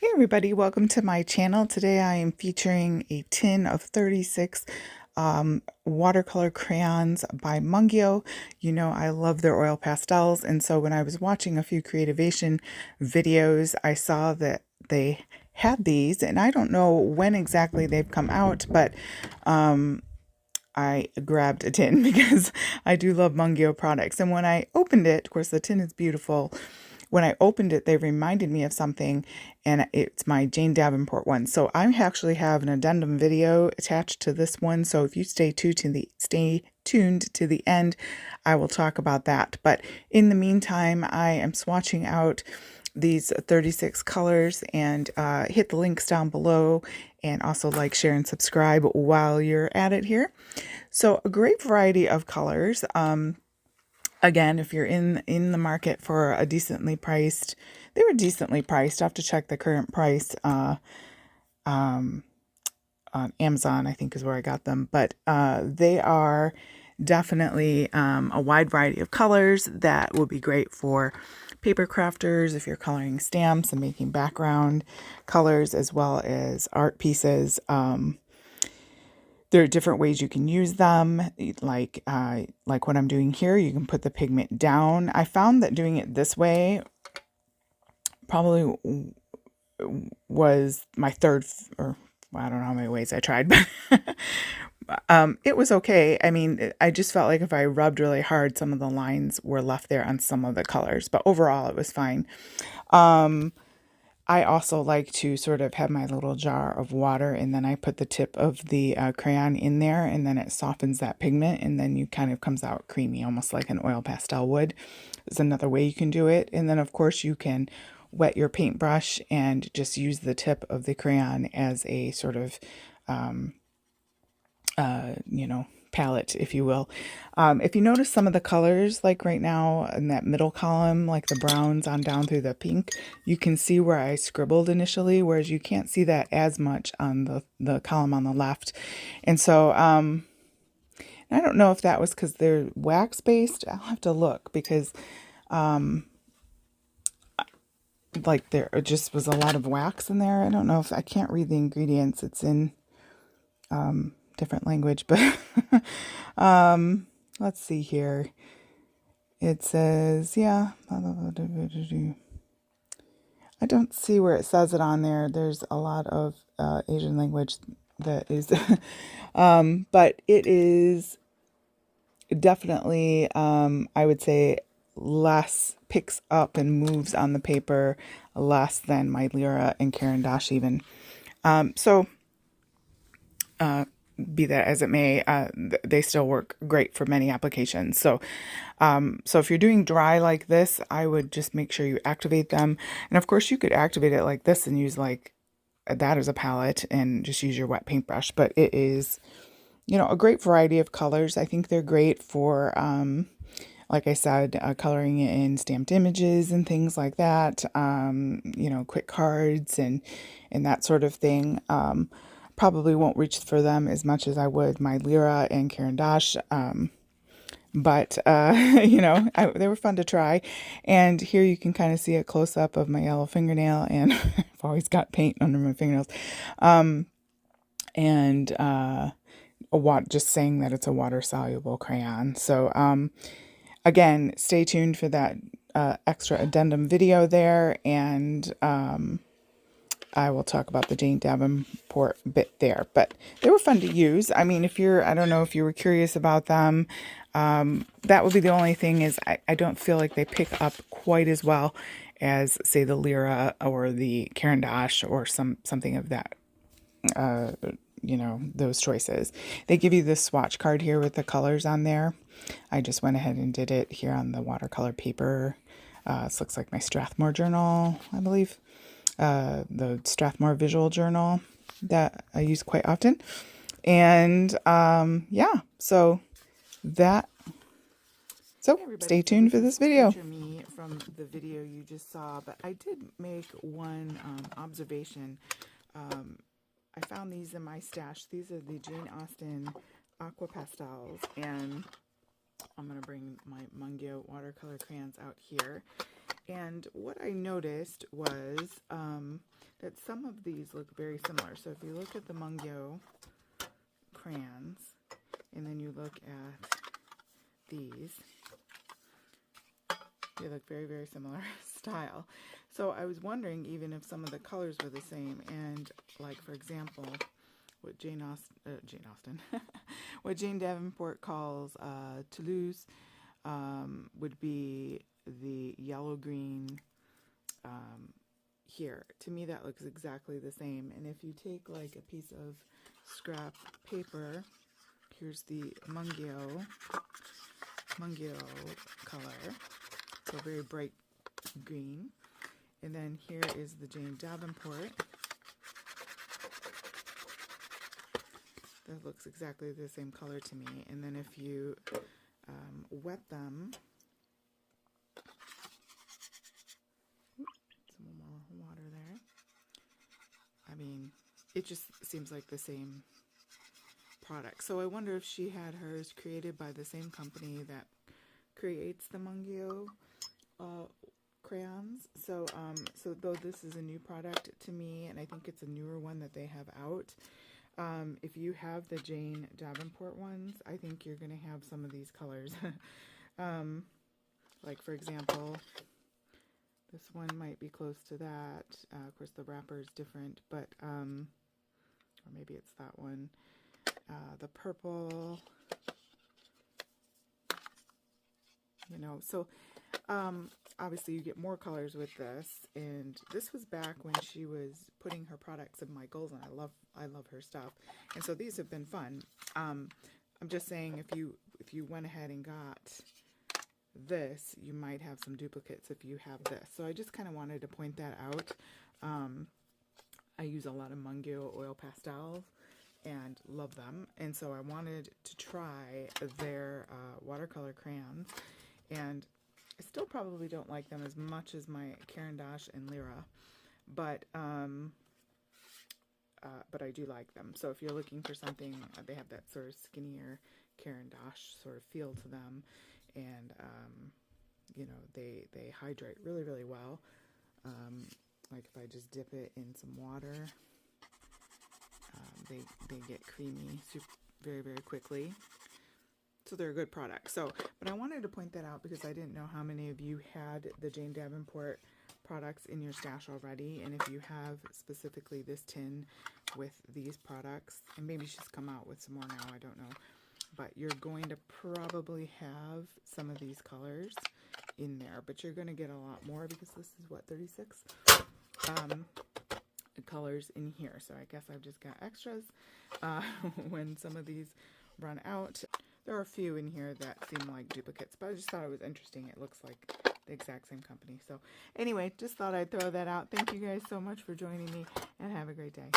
Hey everybody, welcome to my channel. Today I am featuring a tin of 36 watercolor crayons by Mungyo. You know I love their oil pastels, and so when I was watching a few Creativation videos, I saw that they had these, and I don't know when exactly they've come out, but I grabbed a tin because I do love Mungyo products. And when I opened it, of course the tin is beautiful. When I opened it, they reminded me of something, and it's my Jane Davenport one. So I actually have an addendum video attached to this one. So if you stay tuned to the end, I will talk about that. But in the meantime, I am swatching out these 36 colors, and hit the links down below, and also like, share, and subscribe while you're at it here. So a great variety of colors. Again, if you're in the market for a decently priced, they were decently priced. I have to check the current price on Amazon, I think is where I got them. But they are definitely a wide variety of colors that will be great for paper crafters if you're coloring stamps and making background colors, as well as art pieces. There are different ways you can use them, like what I'm doing here. You can put the pigment down. I found that doing it this way probably was my third, or well, I don't know how many ways I tried, but it was okay. I mean, I just felt like if I rubbed really hard, some of the lines were left there on some of the colors, but overall it was fine. I also like to sort of have my little jar of water, and then I put the tip of the crayon in there, and then it softens that pigment, and then you kind of comes out creamy, almost like an oil pastel would. Is another way you can do it. And then of course you can wet your paintbrush and just use the tip of the crayon as a sort of palette, if you will. If you notice some of the colors, like right now in that middle column, like the browns on down through the pink, you can see where I scribbled initially, whereas you can't see that as much on the column on the left. And so I don't know if that was because they're wax based. I'll have to look, because like there just was a lot of wax in there. I don't know if I can't read the ingredients. It's in different language, but let's see here. It says, yeah, I don't see where it says it on there. There's a lot of Asian language that is but it is definitely I would say picks up and moves on the paper less than my Lyra and Caran d'Ache even. So be that as it may, they still work great for many applications. So if you're doing dry like this, I would just make sure you activate them. And of course you could activate it like this and use like that as a palette and just use your wet paintbrush. But it is, a great variety of colors. I think they're great for, like I said, coloring in stamped images and things like that, quick cards and that sort of thing. Probably won't reach for them as much as I would my Lyra and Caran d'Ache, but they were fun to try. And here you can kind of see a close-up of my yellow fingernail, and I've always got paint under my fingernails. Just saying that it's a water-soluble crayon. So again, stay tuned for that extra addendum video there, and I will talk about the Jane Davenport bit there, but they were fun to use. I mean, I don't know if you were curious about them, that would be the only thing is I don't feel like they pick up quite as well as, say, the Lyra or the Caran d'Ache or something of that, those choices. They give you this swatch card here with the colors on there. I just went ahead and did it here on the watercolor paper. This looks like my Strathmore journal, I believe. The Strathmore visual journal that I use quite often. And so stay tuned for this video. Me from the video you just saw, but I did make one observation. I found these in my stash. These are the Jane Austen aqua pastels, and I'm going to bring my Mungyo watercolor crayons out here. And what I noticed was that some of these look very similar. So if you look at the Mungyo crayons, and then you look at these, they look very, very similar style. So I was wondering even if some of the colors were the same, and like for example, what Jane what Jane Davenport calls Toulouse would be the yellow-green here. To me that looks exactly the same. And if you take like a piece of scrap paper, here's the Mungyo color, so very bright green, and then here is the Jane Davenport. That looks exactly the same color to me. And then if you wet them, some more water there. I mean, it just seems like the same product. So I wonder if she had hers created by the same company that creates the Mungyo crayons. So though this is a new product to me, and I think it's a newer one that they have out, if you have the Jane Davenport ones, I think you're going to have some of these colors. Like for example, this one might be close to that. Of course the wrapper is different, but or maybe it's that one. The purple, you know, so obviously you get more colors with this, and this was back when she was putting her products in Michael's, and I love her stuff, and so these have been fun. I'm just saying, if you went ahead and got this, you might have some duplicates if you have this. So I just kind of wanted to point that out. I use a lot of Mungyo oil pastels and love them, and so I wanted to try their watercolor crayons, and I still probably don't like them as much as my Caran d'Ache and Lyra, but I do like them. So if you're looking for something, they have that sort of skinnier Caran d'Ache sort of feel to them, and you know, they hydrate really, really well. Like if I just dip it in some water, they get creamy very, very quickly. So they're a good product. So, but I wanted to point that out because I didn't know how many of you had the Jane Davenport products in your stash already, and if you have specifically this tin with these products, and maybe she's come out with some more now, I don't know, but you're going to probably have some of these colors in there, but you're going to get a lot more because this is what, 36 colors in here. So I guess I've just got extras when some of these run out. There are a few in here that seem like duplicates, but I just thought it was interesting. It looks like the exact same company. So anyway, just thought I'd throw that out. Thank you guys so much for joining me, and have a great day.